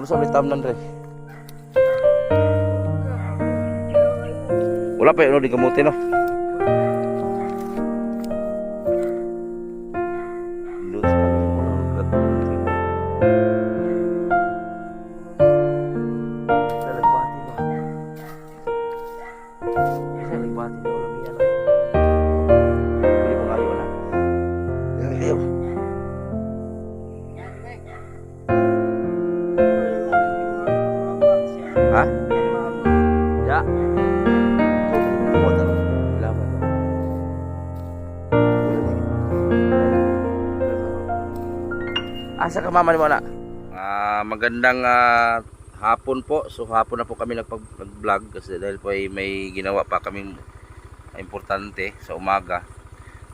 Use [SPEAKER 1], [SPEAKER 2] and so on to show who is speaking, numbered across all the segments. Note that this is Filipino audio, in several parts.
[SPEAKER 1] Ano sa ulit tamnan rin? Wala pa yun, di kamuti no? Ha? Ya. Modal. Laban. Asa ka mama ni mo na? Magandang hapon po. So hapon na po kami nag-vlog kasi dahil po ay may ginawa pa kaming importante sa umaga.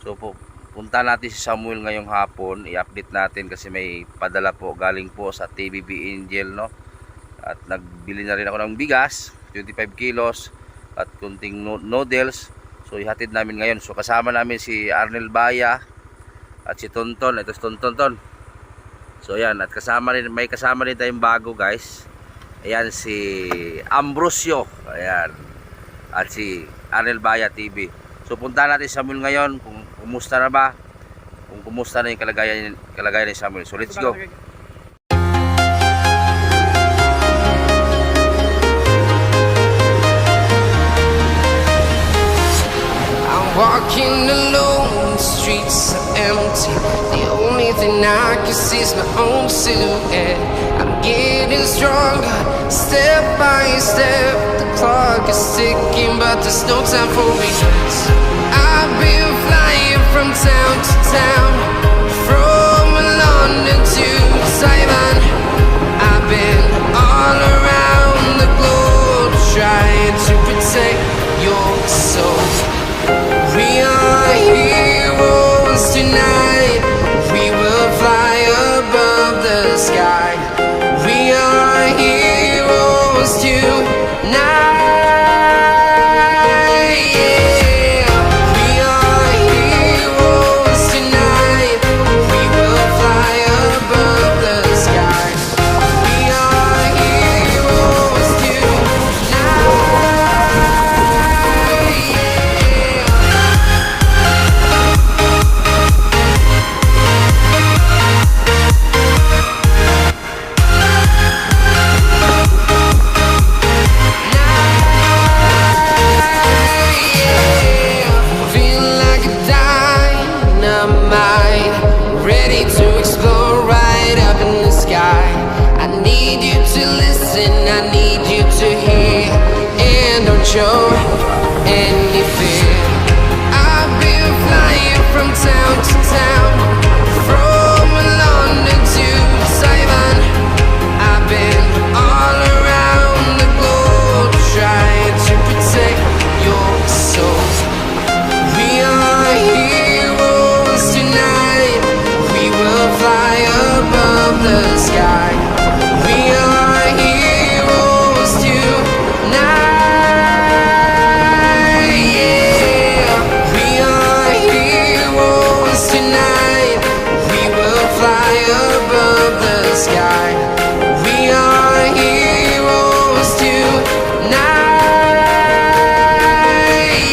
[SPEAKER 1] So po punta natin si Samuel ngayong hapon, i-update natin kasi may padala po galing po sa TBB Angel, no? At nagbili na rin ako ng bigas, 25 kilos at kunting noodles. So ihatid namin ngayon. So kasama namin si Arnel Baya at si Tonton. Ito si Tonton. So ayan, at may kasama rin tayong bago, guys. Ayan si Ambrosio. Ayan. At si Arnel Baya TV. So punta natin si Samuel ngayon kung kumusta na ba. Kung kumusta na yung kalagayan ni Samuel. So let's go.
[SPEAKER 2] Walking alone, the streets are empty. The only thing I can see is my own silhouette. I'm getting stronger, step by step. The clock is ticking, but there's no time for regrets. I've been flying from town to town, from London to Taiwan. I've been all around the globe, trying to protect your soul. We are heroes tonight. We will fly above the sky. We are heroes tonight. Yeah. We are heroes tonight. We will fly above the sky. We are heroes tonight. Show any fear. I've been flying from town to town, from London to Taiwan. I've been all around the globe, trying to protect your soul. We are heroes tonight. We will fly above the sky. We are heroes tonight. Sky. We are heroes tonight. Yeah. We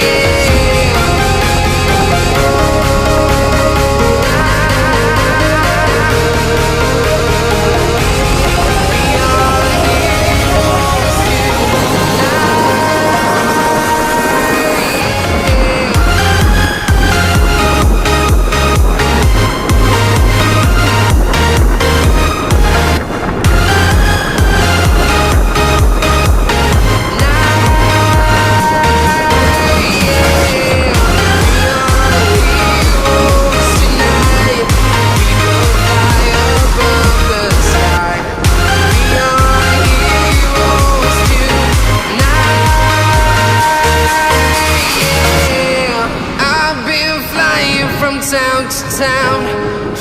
[SPEAKER 2] are heroes town to town,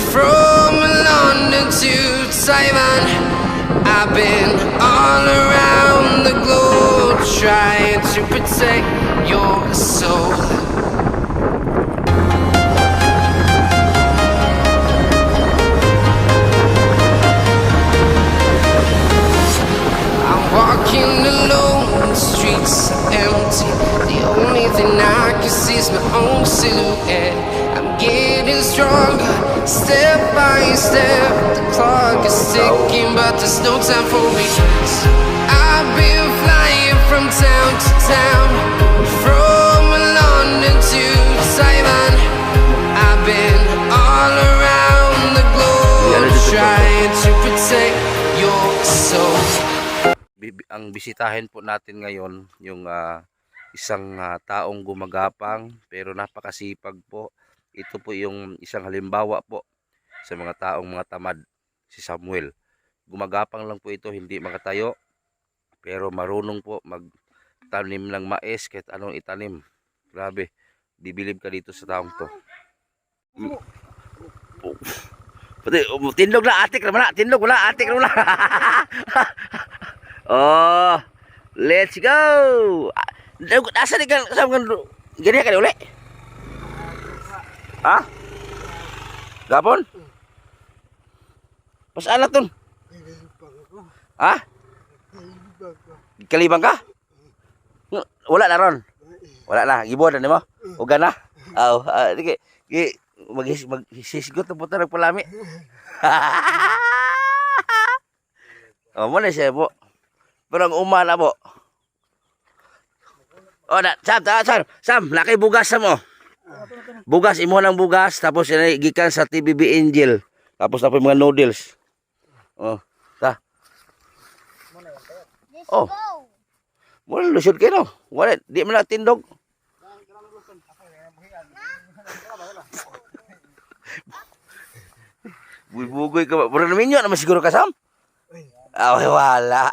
[SPEAKER 2] from London to Taiwan. I've been all around the globe, trying to protect your soul. silhouette. I'm getting stronger, step by step. The clock is ticking, but there's no time for regrets. I've been flying from town to town, from London to Taiwan. I've been all around the globe, trying to protect your soul.
[SPEAKER 1] Ang bisitahin po natin ngayon yung isang taong gumagapang pero napakasipag po. Ito po yung isang halimbawa po sa mga taong mga tamad, si Samuel. Gumagapang lang po ito, hindi makatayo, pero marunong po magtanim ng mais kahit anong itanim. Grabe, bibilib ka dito sa taong to. Pati, tindog na, atik naman na, tindog wala, atik naman na. Oh, let's go. Asa di kan sa gani ka uli? Ha? Gapon? Pasaan na ton? Ha? Kalibang ka? Wala na ron. Wala na, gibod na mo. Uga na. Aw, di maghisisgot na puto nagpalami. Oh, mo na siya po. Pero ang umana po. O, Sam, laki bugas sa mo. Bugas, imo ng bugas, tapos gikan sa TBB Angel. Tapos na po yung mga noodles. Oh, ta. Oh. Mula lusod kayo, no? Wala, di mo na tindog. Bugoy ka ba? Pura namin yun, naman siguro ka, Sam? Ay, wala.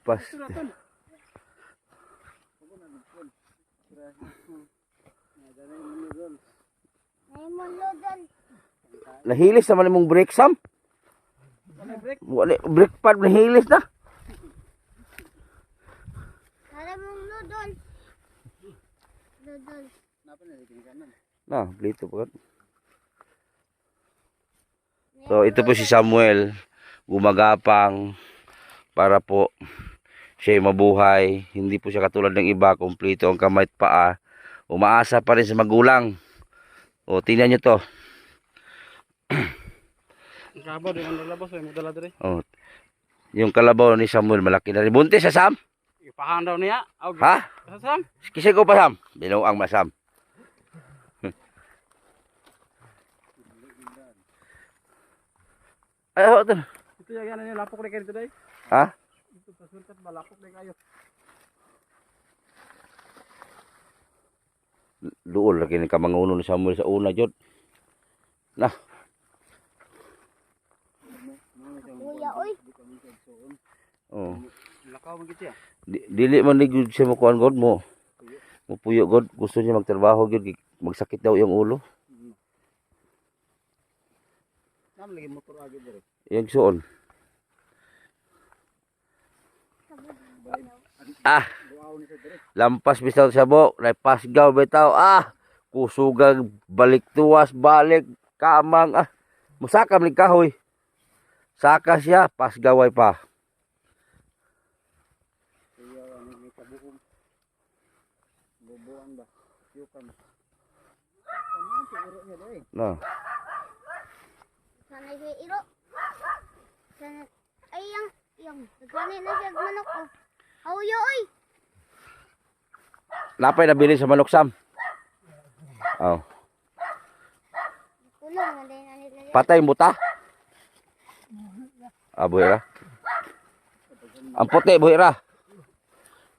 [SPEAKER 1] Pasti. Nahilis naman mong brake, Sam? Brake pad nahilis na.
[SPEAKER 3] Alam mong nudol. Nudol.
[SPEAKER 1] Nah, dito po. So, ito po si Samuel, gumagapang para po siya mabuhay. Hindi po siya katulad ng iba, kumpleto ang kamay at paa. Umaasa pa rin sa magulang. O, tingnan nyo to. Oh, yung kalabaw ni Samuel malaki na rin. Buntis sa Sam?
[SPEAKER 4] Ipahan daw niya.
[SPEAKER 1] Ha?
[SPEAKER 4] Sam?
[SPEAKER 1] Kisay ko pa Sam. Binuang masam. Ay, ito.
[SPEAKER 4] Ito yung yan niya. Lapok na kayo today.
[SPEAKER 1] Ha?
[SPEAKER 4] Ito pasuntat ba? Lapok na kayo.
[SPEAKER 1] Doon lagi ni kamanguno ni Samuel sa una jud. Nah.
[SPEAKER 3] Kuya, oy.
[SPEAKER 1] Oh.
[SPEAKER 4] Lakaw man gid siya.
[SPEAKER 1] Dili man ni gud siya makuan god mo. Mupuyo god, gusto niya magtrabaho gud, magsakit daw yung ulo.
[SPEAKER 4] Nam lagi motor agad dire.
[SPEAKER 1] Yang suon. Ah. Lampas bisaw sa bok, pasgaw bitaw. Ah, kusugang balik tuwas, balik kamang. Ah, musakam ni kahoy. Saka siya, pasgaway pa. No.
[SPEAKER 3] Sana siya iro. Sana, ay, yung. Nagsanay na siya manok, oh. Hawyo, oy.
[SPEAKER 1] Napay nabili sa manok Sam. Oh.
[SPEAKER 3] Kulong na din na nila.
[SPEAKER 1] Patay muta. Ah, buhira. Ang puti, buhira.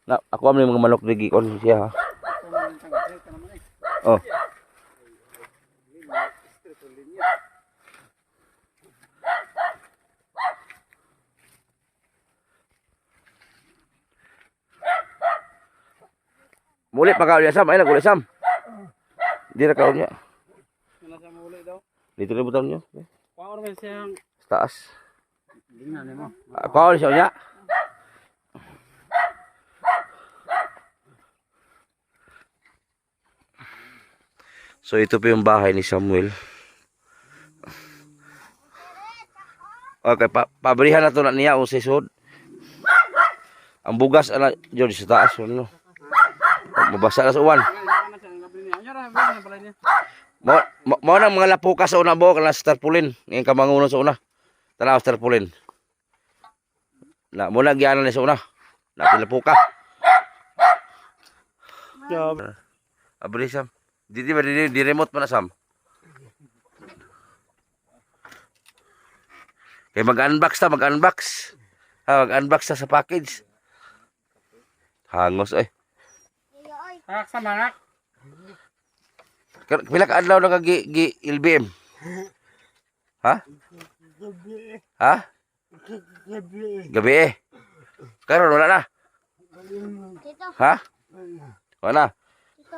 [SPEAKER 1] Na, ako ang mga manok digi kon siya. Ha? Oh. Muli pa ka ulit Sam, ay nagulit Sam. Di na ka ulit.
[SPEAKER 4] Nasa mo uli daw.
[SPEAKER 1] Dito na butang niyo.
[SPEAKER 4] Kuha naman siyang
[SPEAKER 1] Sa taas.
[SPEAKER 4] lingnan mo.
[SPEAKER 1] Kuha ulit siya niya. So ito po yung bahay ni Samuel. Okay, pabrihan na to na niya o sisod. Ang bugas ana jud sa taas no. Mabasa na sa uwan. Mo nang mga lapuka sa una bo kana tarpaulin, ngin ka manguno sa una. Tanaw tarpaulin. Na mo na gianan ni sa una. Na lapuka.
[SPEAKER 4] Job.
[SPEAKER 1] Abri Sam. Di remote pa na Sam. Kaya mag-unbox ta, mag-unbox. Ha, mag-unbox ta sa package. Hangos eh.
[SPEAKER 4] Hak sa mga.
[SPEAKER 1] Pila ka adlaw na kag LBM? Ha? Ha? Gabi eh. Karon wala na.
[SPEAKER 3] Dito.
[SPEAKER 1] Ha? Wala na.
[SPEAKER 3] Dito.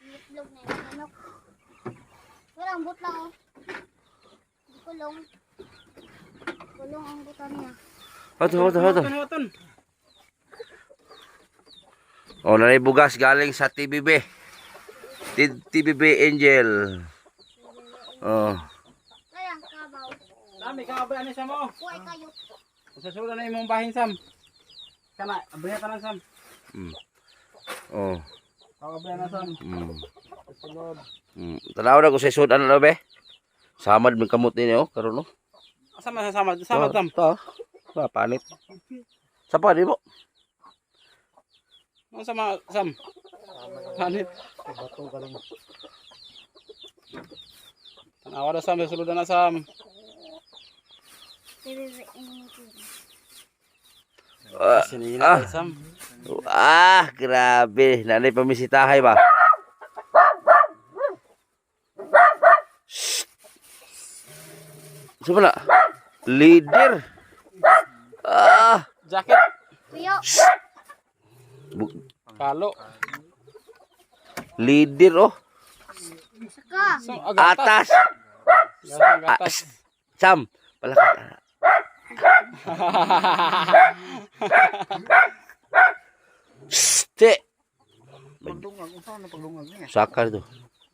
[SPEAKER 3] Itlog na yung manok. Walang butlang oh. Kulong. Kulong ang butan niya.
[SPEAKER 1] Hoto.
[SPEAKER 4] Hutun.
[SPEAKER 1] O, nanay bugas galing sa TBB. TBB Angel. Oh.
[SPEAKER 3] Kaya ang kabaw.
[SPEAKER 4] Dami ka ba ani Sam mo?
[SPEAKER 3] Kuhay kayo.
[SPEAKER 4] Sa sulod na imong bahin Sam. Kana abrihan tanan Sam.
[SPEAKER 1] Oh.
[SPEAKER 4] Abrihan na Sam. Sulod.
[SPEAKER 1] Tanaw na ko sa sud ano be? Samad min kamot ni oh, karon no.
[SPEAKER 4] Sama Sam.
[SPEAKER 1] Ta. Ba panit. Sapa di mo?
[SPEAKER 4] Ano sama Sam? Hanit. Bato galing. Tanawa na Sam, sulod na Sam. Sinila Sam.
[SPEAKER 1] Grabe. Nanay pamisitahay ba? Sapa na? Leader.
[SPEAKER 4] Jacket.
[SPEAKER 3] Kuya.
[SPEAKER 4] Kalo.
[SPEAKER 1] Leader oh.
[SPEAKER 3] Saka.
[SPEAKER 4] So, agatas.
[SPEAKER 1] Atas. Sam, palaka. Te.
[SPEAKER 4] Paglungag, saan na paglungag niya?
[SPEAKER 1] Sakar to.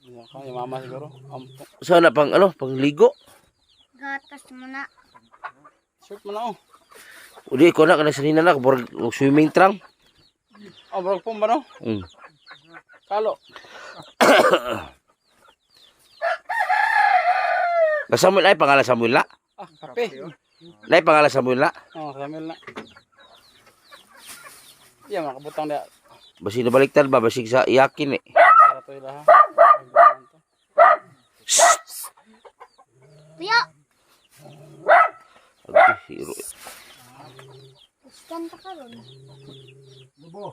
[SPEAKER 4] Yung mama siguro.
[SPEAKER 1] Sana pang pangligo.
[SPEAKER 3] Gatas mo na.
[SPEAKER 4] Shoot mo na oh.
[SPEAKER 1] Udi ko na kana sanina na borg swimming trunk.
[SPEAKER 4] Oh, bro, pong ba no? Kalo.
[SPEAKER 1] Samuel ay pangalan Samuel na.
[SPEAKER 4] Kape.
[SPEAKER 1] Nay pangalan Samuel na.
[SPEAKER 4] Oh, Samuel na. Iya, makabutang dia.
[SPEAKER 1] Basi nabaliktad ba basig sa iyakin eh.
[SPEAKER 4] Sara to ila ha.
[SPEAKER 3] Kuya.
[SPEAKER 1] Hiro.
[SPEAKER 3] Scan ka karon.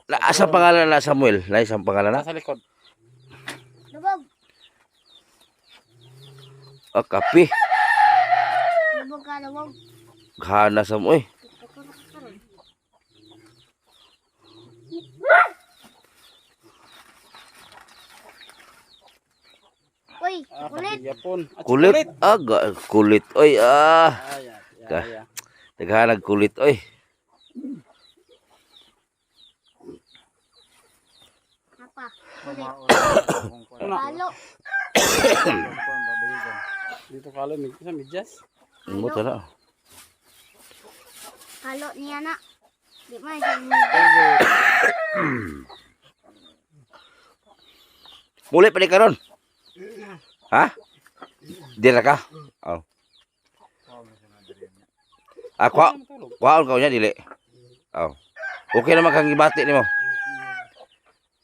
[SPEAKER 1] Na asa pangalan na Samuel? Nay isang pangalan na.
[SPEAKER 4] Sa likod.
[SPEAKER 3] Lubog.
[SPEAKER 1] Kape.
[SPEAKER 3] Lubog ka, lubog.
[SPEAKER 1] Gana sa mo eh.
[SPEAKER 3] Ito na ka karon. Uy, kulit.
[SPEAKER 4] Yapon.
[SPEAKER 1] Kulit. Kulit. Oy
[SPEAKER 4] Ya.
[SPEAKER 1] Naghanag kulit oy.
[SPEAKER 3] Apa? Kulit.
[SPEAKER 4] Ano?
[SPEAKER 3] Palo.
[SPEAKER 4] Dito kalo sa medyas.
[SPEAKER 1] Mo ta na.
[SPEAKER 3] Palo niya na. Di man siya
[SPEAKER 1] Muli pa ni karon. Ha? Dira ka? Oh. Waon ka niya dili. Oh. Okay naman kang gibati nimo.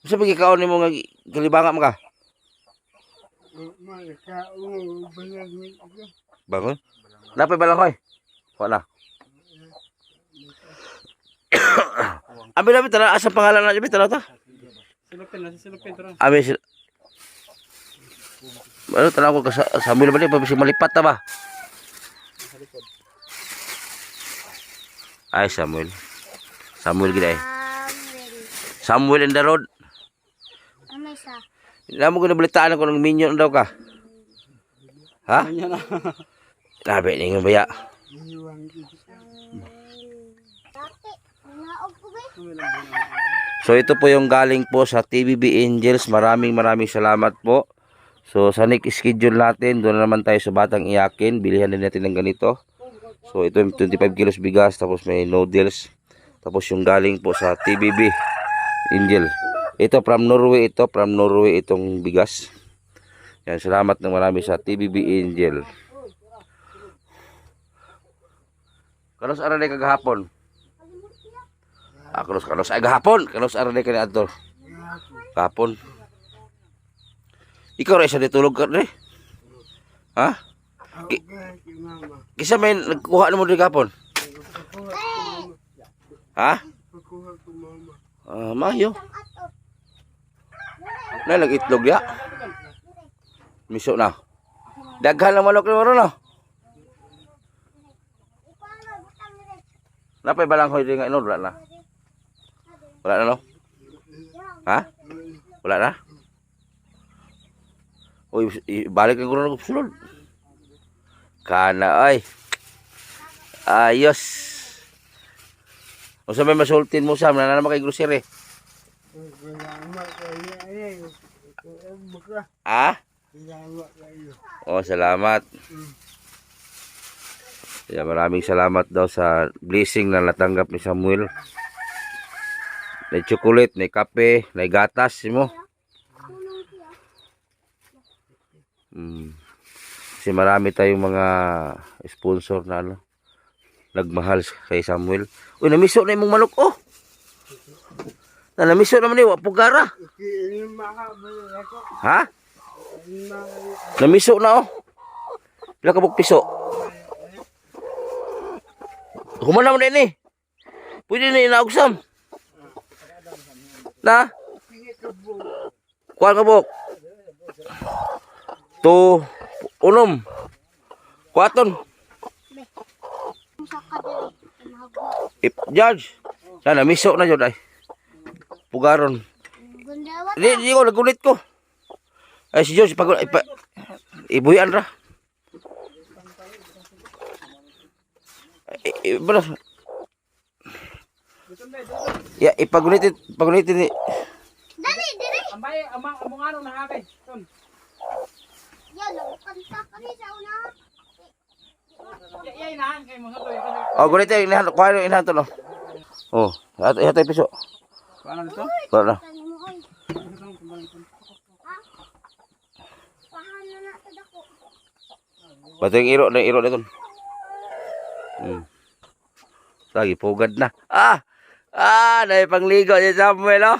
[SPEAKER 1] Sa pagi kaon nimo nga kalibanga man ka? Bangon? Napay balang koy. Wala. Abi na bitara asa pangalan na bitara ta?
[SPEAKER 4] Silupin tara.
[SPEAKER 1] Abi sila. Ano tanaw ko sa Samuel ba ni pabisi malipat ta ba? Ay Samuel. Samuel gid ay.
[SPEAKER 3] ready.
[SPEAKER 1] Samuel in the road.
[SPEAKER 3] Ano isa?
[SPEAKER 1] Ila mo ko nabalitaan ko ng minyon daw ka. Ha?
[SPEAKER 4] Yan na.
[SPEAKER 1] Labi ni nga baya.
[SPEAKER 3] Dati. Naog ko ba?
[SPEAKER 1] So ito po yung galing po sa TBB Angels. Maraming salamat po. So sa next schedule natin, doon na naman tayo sa Batang Iyakin. Bilihan din natin ng ganito. So ito yung 25 kilos bigas, tapos may noodles. Tapos yung galing po sa TBB Angel. Ito from Norway, itong bigas. Yan, salamat ng marami sa TBB Angel. Kanos aranay kagahapon? Kanos ay gahapon. Kanos aranay ka ni adto? Gahapon. Ikaw rin siya ditulog ka rin. Ha? Kisa may nagkuha na mo rin gahapon? Ha? Mayo. Na nag-itlog ya. Miso na. Daghan lang manok ni Maro na. Napay balang hoy nga inod wala na. Wala na no? Ha? Wala na? Uy, balik ang kurang sulod. Kana ay. Ayos. O sa may masultin mo Sam, na naman kay grocery. Ah? Oh, salamat. Kaya maraming salamat daw sa blessing na natanggap ni Samuel. May chocolate, may kape, may gatas mo. Kasi marami tayong mga sponsor na nagmahal kay Samuel. Uy, namiso na yung manok oh. Namiso naman yung pugara. Ha? Namiso na oh. Pila ka piso. Humana mo na ini. Pwede na inaugsam. Na? Kuha ka buk. To unom. Kuaton. Judge. Sana miso na jud ay. Pugaron. Di ko nagulit ko. Ay si George pag ibuyan ra. Bro. Ya ipagulitin ni.
[SPEAKER 3] Dali, dali.
[SPEAKER 4] Ambay, among ano na habi. Son.
[SPEAKER 3] Yan, kanta kani sa una.
[SPEAKER 4] Ya inahan kay mo sa to.
[SPEAKER 1] Oh, gulitin inahan kuha yung inahan to no. Oh, hatay piso.
[SPEAKER 4] Paano dito?
[SPEAKER 1] Wala.
[SPEAKER 3] Kani mo oy. Paano na to dako?
[SPEAKER 1] Bato yung iro na ito. Lagi pugad na. Dahil pangligo si Samuel oh.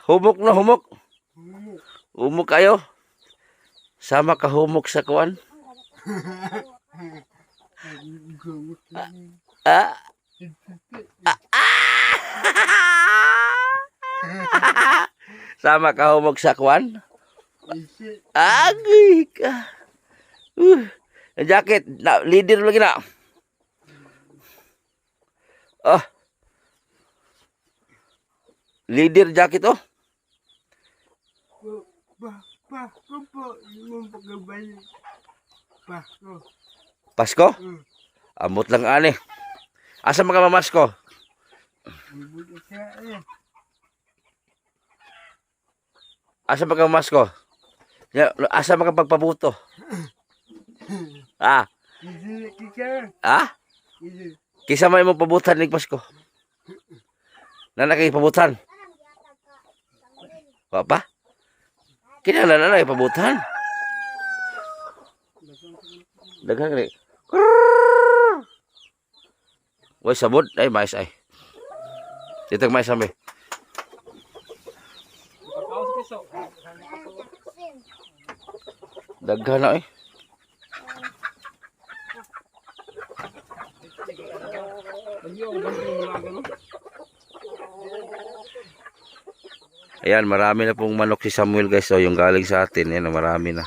[SPEAKER 1] Humok na humok. Humok kayo. Sama ka humok sa kuwan. Sama ka humok sa kuwan. Agay ka. Ang jacket, leader lagi na. Leader jacket oh. Pasko? Amot lang ani. Asa mga mamasko? Asa mga mamasko? Asa mga pagpabuto? Kisa may mo pabutan ning Pasko. Nana kay pabutan. Apa? Kinala na kay pabutan. Daghang kani. Way sabod ay mais ay. Ditag mais sambe.
[SPEAKER 4] Paus piso.
[SPEAKER 1] Daghan na eh. Ayan, marami na pong manok si Samuel guys. So, yung galing sa atin, yan, marami na.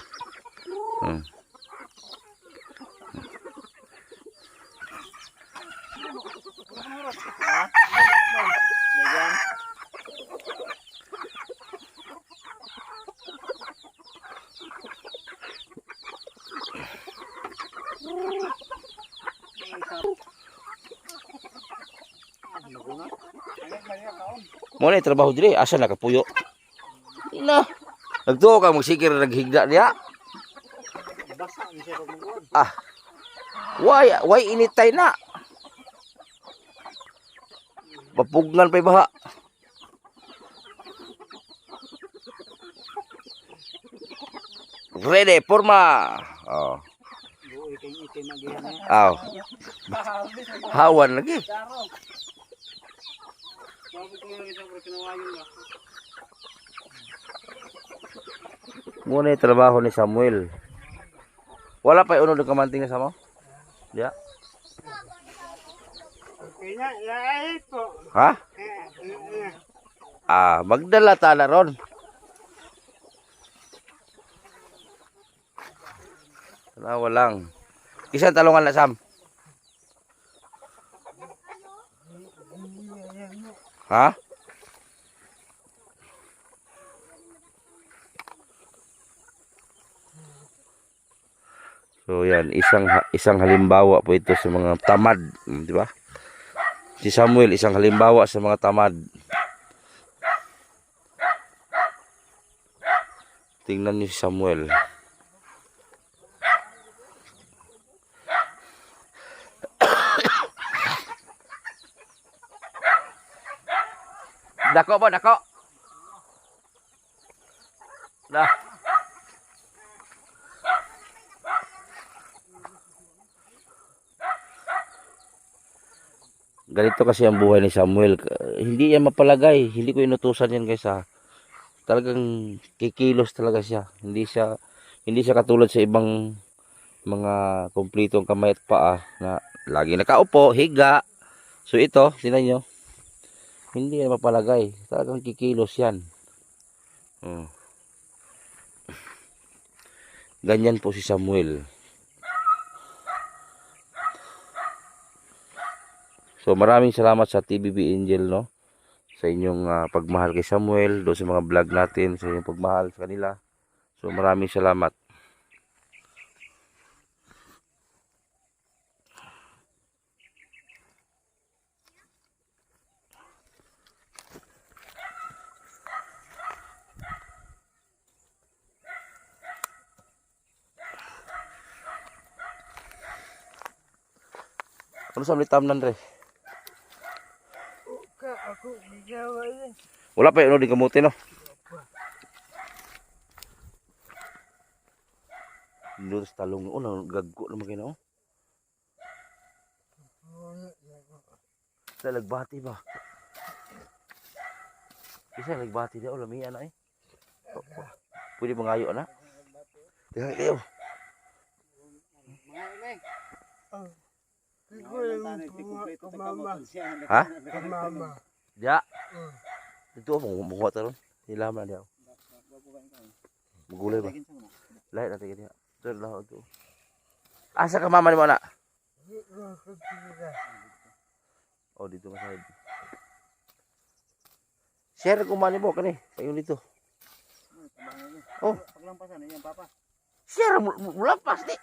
[SPEAKER 1] Mo na trabaho diri, asa nakapuyo. Ina. Nagtuo ka magsikir naghigda niya. Ah. Why initay na? Mapugnan pa baha. Ready, forma. Oh. Aw. Hawan lagi. Muna yung trabaho ni Samuel. Wala pa yung unod ng kamanting na sama? Ya. Ha? Ah, magdala tala ron. Tanawa lang. Isang talungan na Sam. Ha? So yan, isang halimbawa po ito sa mga tamad, di ba? Si Samuel isang halimbawa sa mga tamad. Tingnan niyo si Samuel. Dako ba, dako? Dah. Ganito kasi ang buhay ni Samuel. Hindi yan mapalagay. Hindi ko inutusan yan guys ha. Talagang kikilos talaga siya. Hindi siya katulad sa ibang mga kumplitong kamay at paa na lagi nakaupo, higa. So ito, tingnan nyo. Hindi yan mapalagay. Talagang kikilos yan. Ganyan po si Samuel. So maraming salamat sa TBB Angel no sa inyong pagmahal kay Samuel, do sa mga vlog natin, sa inyong pagmahal sa kanila. So maraming salamat. Ano sa litamnan re? Wala pa yun di kamuti no. Lurus talong gaggo naman kayo no. Sa lagbati ba? Isa lagbati dia lamian na eh. Pwede mangayo na. Tingnan kayo. Ha? Ya. Itu apa mau taruh? Hilang dia. Magulay ba? Lahat natin dia. Ito lah itu. Asa ka mama ni mo na? Oh dito ka side. Share ko man mo kani. Payon dito. Oh, paglampasan yan papa. Share mulampas di.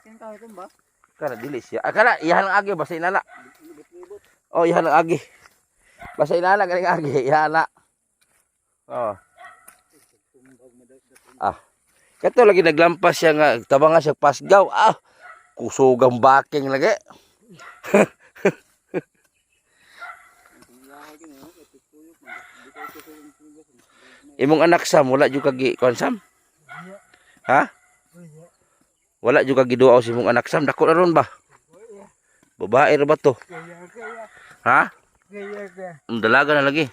[SPEAKER 1] Kin ka ito ba? Kana dili siya. Kana iyan ang agi basta inana. Oh, iyan ang agi. Basta inana ganing agi, iyan. Oh. Ah. Kato lagi naglampas siya nga tabang nga siya pasgaw. Ah. Kusugang baking lagi. Imong anak Sam wala jud kagi kon Sam? Ha? Wala juga giduaw si mong anak Sam, dako na ron ba? Babae ra ba to? Ha? Dalaga na lagi.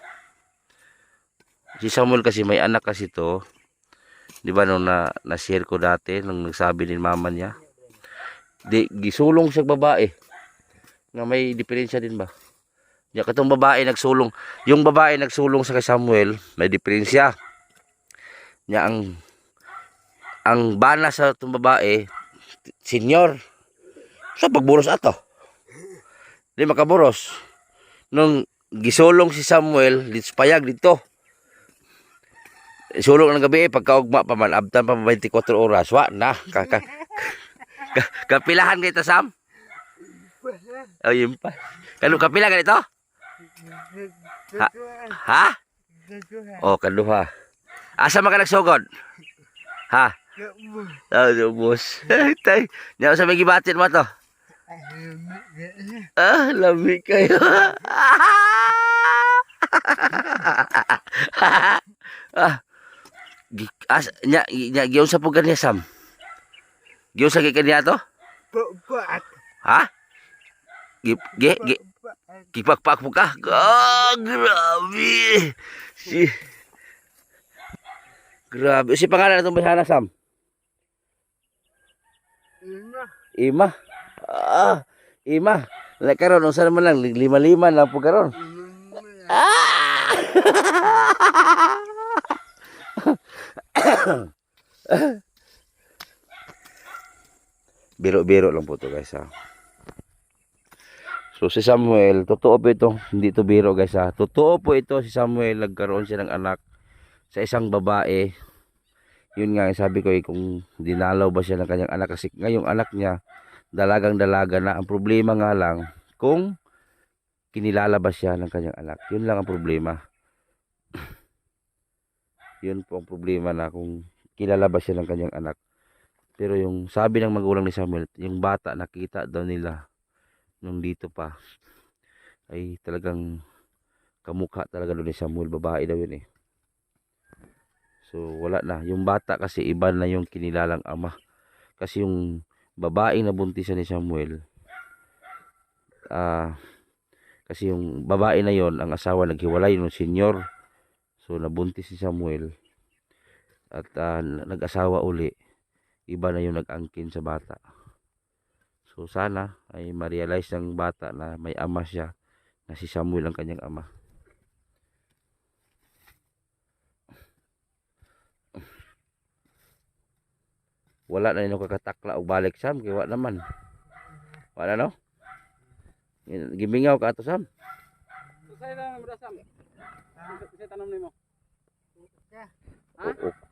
[SPEAKER 1] Si Samuel kasi may anak kasi to. Di ba nung na-share ko dati nung nagsabi ni mama niya. Di gisulong siya babae. Nga may diferensya din ba? Ya katong babae nagsulong, yung babae nagsulong sa kay Samuel, may diferensya. Nya ang bana sa itong babae, senior. Sa pagburos ato. Di makaburos. Nung gisulong si Samuel, payag dito. Sulong ng gabi, pagkaugma pa man, abtan pa 24 oras. Wa na. Kapilahan kayo ito, Sam? Oh, yun pa. Kapilahan ganito? Ha? Oh, kaduha. Asa man ka nagsugod? Ha? Ubos. Tay, nya sa may gibatin mo to. Lami kayo. Giyon sa pugan niya, Sam. Giyon sa kanya to? Ha? Kipakpak mo ka? Grabe. Grabe. Si pangalan na itong bayhana, Sam? Ima. Ima. Like karon, unsa naman lang, 5-5 lang po karon. Biro-biro lang po to, guys, ha. So si Samuel, totoo po ito, hindi to biro, guys, ha. Totoo po ito, si Samuel nagkaroon siya ng anak sa isang babae. Yun nga, sabi ko, kung dinalaw ba siya ng kanyang anak, kasi ngayong anak niya dalagang-dalaga na. Ang problema nga lang, kung kinilala ba siya ng kanyang anak. Yun lang ang problema. Yun po ang problema, na kung kilala ba siya ng kanyang anak. Pero yung sabi ng magulang ni Samuel, yung bata nakita daw nila nung dito pa, ay talagang kamukha talaga doon ni Samuel. Babae daw yun, eh. So wala na. Yung bata kasi iba na yung kinilalang ama. Kasi yung babaeng nabuntisan ni Samuel, kasi yung babae na yon, ang asawa naghiwalay ng senyor. So nabuntis si Samuel at nag-asawa uli. Iba na yung nag-angkin sa bata. So sana ay ma-realize ng bata na may ama siya, na si Samuel ang kanyang ama. Wala na nino kakatakla og balik, Sam, kay wa naman. Wala, no? Gimingaw ka ato, Sam.
[SPEAKER 4] Usay lang mo Sam. Usay tanom nimo.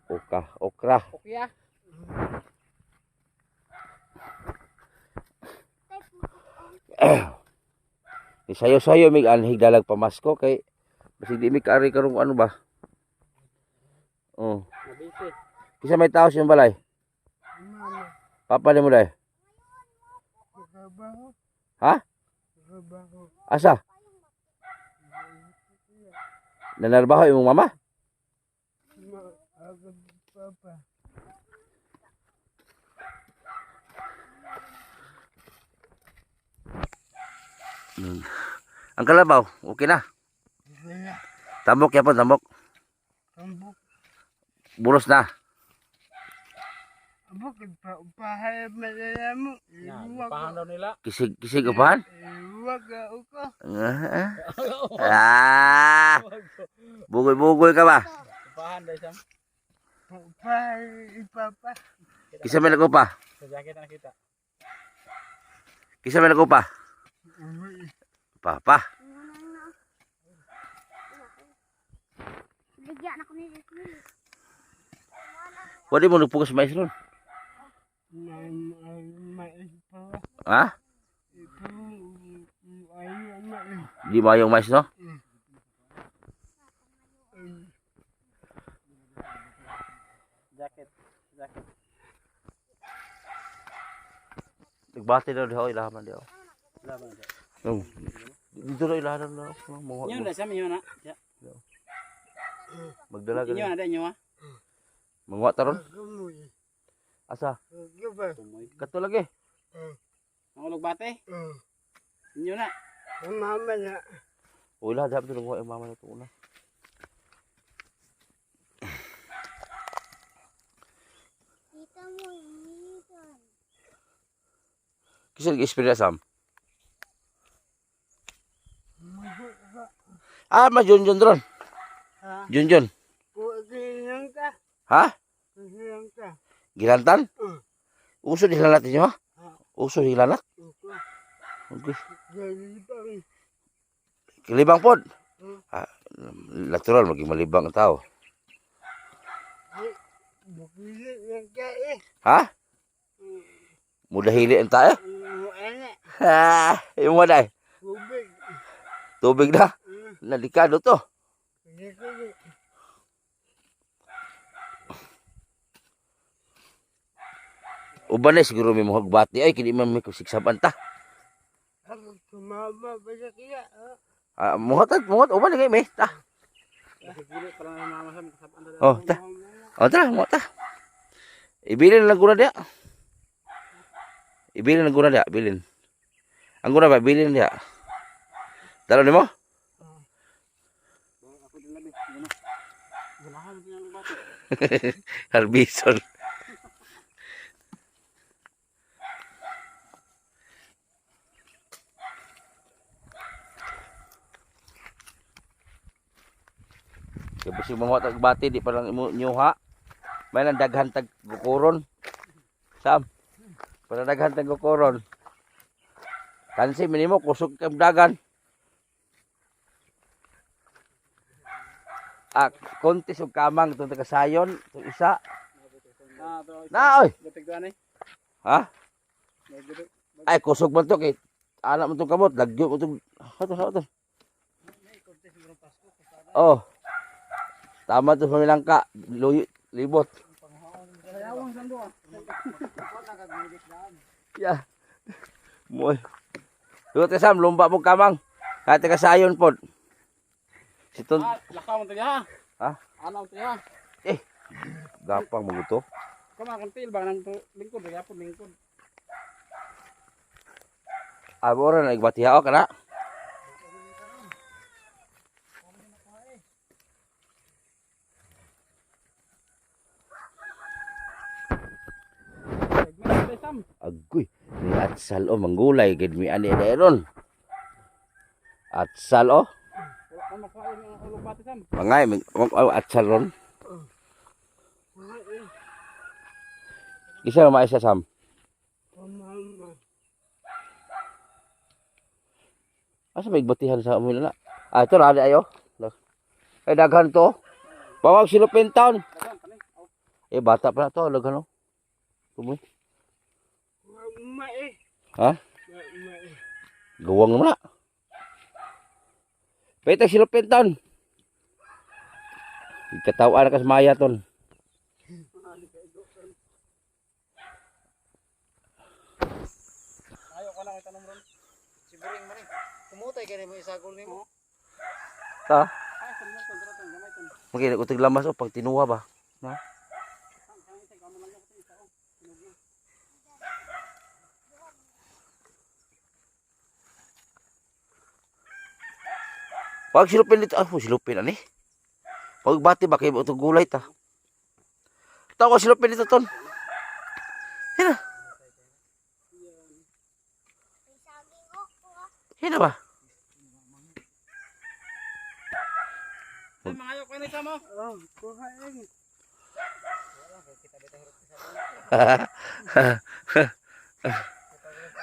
[SPEAKER 1] Okra.
[SPEAKER 4] Okya.
[SPEAKER 1] Sayo-sayo mig anhig dalag pamasko kay basi di mi kaari karong ano ba? Oh.
[SPEAKER 4] Mabisi.
[SPEAKER 1] Kisa may tao sa balay? Papa ni mo dai. Ha? Asa? Nanarbaho imong mama? Ang kalabaw, okay na. Tambok yapon, tambok. Buros na.
[SPEAKER 4] Pahan daw nila.
[SPEAKER 1] Kisig upahan? Bugoy-bugoy ka ba?
[SPEAKER 4] Pahan dai Sam.
[SPEAKER 1] Kisa may nagupa?
[SPEAKER 4] Sa jacket na kita.
[SPEAKER 1] Kisa may nagupa? Papa.
[SPEAKER 3] Bigyan ako ni Leslie.
[SPEAKER 1] Pwede mo nagpugas mais ron? Ha? Di ba yung mais, no?
[SPEAKER 4] Jacket.
[SPEAKER 1] Nagbati na diho, ilahaman diho.
[SPEAKER 4] Laban.
[SPEAKER 1] Oh. Dito na ilahaman na.
[SPEAKER 4] Inyo na Sam, inyo na.
[SPEAKER 1] Magdala ka
[SPEAKER 4] Inyo
[SPEAKER 1] na.
[SPEAKER 4] na inyo ha.
[SPEAKER 1] Mangwa taron? Asa?
[SPEAKER 4] Tumoy.
[SPEAKER 1] Kato lagi.
[SPEAKER 4] Ang bate. Inyo na.
[SPEAKER 1] Uy, lahat dapat nung mama na ito una.
[SPEAKER 3] Kita mo initan.
[SPEAKER 1] Kisa nag-experience, Sam? Junjun dron. Junjun. Ha? Gilantan? Uso dilanat niyo, ha? Uso dilanat? Okay. Kilibang pod. Natural, maging malibang ang tao. Ha? Mudahili ang tayo? Ha? Yung mo dahil? Tubig na? Nalikado to. Uban na siguro may mga bati ay kini man may kusiksaban ta.
[SPEAKER 3] Tumama ba siya kaya?
[SPEAKER 1] Muhat uban na kay may ta.
[SPEAKER 4] Sige, para na mama Sam kasabaan na.
[SPEAKER 1] Oh, ta. Oh, tara, muhat ta. Ibilin lang guna dia. Ibilin lang guna dia, bilin. Ang guna ba bilin dia. Dalo nimo?
[SPEAKER 4] Ako din labi. Guna. Gunahan din ang bati.
[SPEAKER 1] Harbison. Kapag yung mga tagbati, di pa lang inyuha. May lang daghan tag gukuron. Sam, para daghan tag gukuron. Kansi, minimo, kusog kang dagan. Konti sug kamang itong tagasayon. Itong isa.
[SPEAKER 4] To.
[SPEAKER 1] Na, oy!
[SPEAKER 4] Butik tuan eh.
[SPEAKER 1] Ha?
[SPEAKER 4] Nagduduk.
[SPEAKER 1] Ay, kusog man to kay anak mo itong kamot. Lagyo mo itong... Hato. Oh. Tama to pamilangka. Libot.
[SPEAKER 4] Sayawang sando ah.
[SPEAKER 1] Yeah. Moy. Duot ka Sam, lumba mo kamang. Kahit tagasayon po. Siton.
[SPEAKER 4] Lakaw mo to ya.
[SPEAKER 1] Ha?
[SPEAKER 4] Ano to ya?
[SPEAKER 1] Gapang mo to.
[SPEAKER 4] Kama kantil ba nang lingkod ya po lingkod.
[SPEAKER 1] Abo ra nagbatiha o kana.
[SPEAKER 4] Nagmay Sam.
[SPEAKER 1] Agoy, ni atsal o manggulay gid mi ani dayron. Atsal o.
[SPEAKER 4] Wala ka makain ang ulo bati Sam.
[SPEAKER 1] Mangay atsal ron. Isa ma isa Sam. Asa may batihan sa amin na? Ito ra ayo. Ay daghan to. Bawag silupin taon. Bata pa na to, daghan no. Tumoy. Ha? Gawang naman na. Pwede silupin taon. Ikatawaan ka sa maya ton.
[SPEAKER 4] Ayo ko na kita ron. Siburing mo rin. Kumutay ka rin mo isagol nimo.
[SPEAKER 1] Ta?
[SPEAKER 4] Ay, sandal ton gamay ton.
[SPEAKER 1] Magkita ko tiglamas o pag tinuwa ba? Na? Pag silupin dito, silupin ani. Pag bati ba kayo itong gulay ta? Tawa ko silupin dito ton. Hina. Hina ba?
[SPEAKER 4] Ay, mangayo ko ni Sam oh. Kuha lang.